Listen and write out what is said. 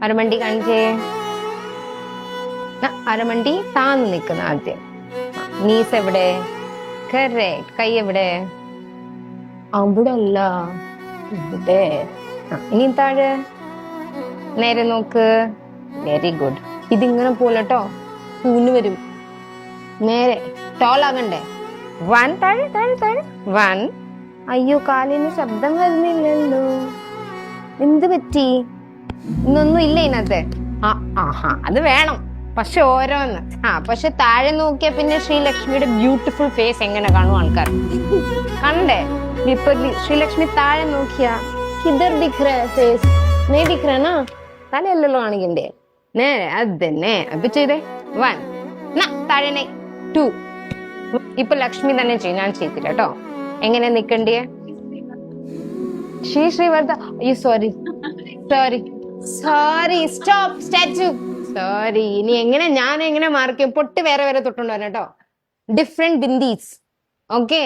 അരമണ്ടി കാണിച്ചേ. അരമണ്ടി താന്ന് നിക്കുന്ന ആദ്യം. നീസ് എവിടെ? കറക്റ്റ്. കൈ എവിടെ? അവിടെ അല്ല, ഇവിടെ. ഇനി താഴെ നേരെ നോക്ക്. Very good. ഇതിങ്ങനെ പോലട്ടോ ഊന്ന് വരും. നേരെ ടോൾ ആകണ്ടേ? 1. താഴെ താഴെ താഴെ 1. അയ്യോ, കാലിന് ശബ്ദം വരുന്നില്ലല്ലോ. എന്ത് പറ്റി? ഇന്നൊന്നും ഇല്ല ഇതിനകത്ത്. അത് വേണം, പക്ഷെ ഓരോന്ന്. പക്ഷെ താഴെ നോക്കിയാ പിന്നെ ശ്രീലക്ഷ്മിയുടെ ബ്യൂട്ടിഫുൾ ഫേസ് എങ്ങനെ കാണും ആൾക്കാർ? കണ്ടേ? ഇപ്പൊ ശ്രീലക്ഷ്മി താഴെ നോക്കിയാ കിധർ ദിഖ് രഹാ ഫേസ്? നേ ദിഖ് രഹാ നാ? തലയല്ലല്ലോ കാണിക്കണ്ടേ? നേരെ അത് തന്നെ. അപ്പൊ ചെയ്തേ 1. താഴെ 2. ഇപ്പൊ ലക്ഷ്മി തന്നെ ചെയ്യും, ഞാൻ ചെയ്തില്ല കേട്ടോ. എങ്ങനെ നിക്കണ്ടേ? ശ്രീവർദ്ധ. അയ്യോ sorry sorry sorry. Stop statue. Sorry. ഇനി എങ്ങനെ ഞാൻ എങ്ങനെ മാർക്ക് ചെയ്യും? പൊട്ട് വേറെ വേറെ തൊട്ടുണ്ടോ കേട്ടോ. ഡിഫറെന്റ് ബിന്ദീസ്. ഓക്കെ.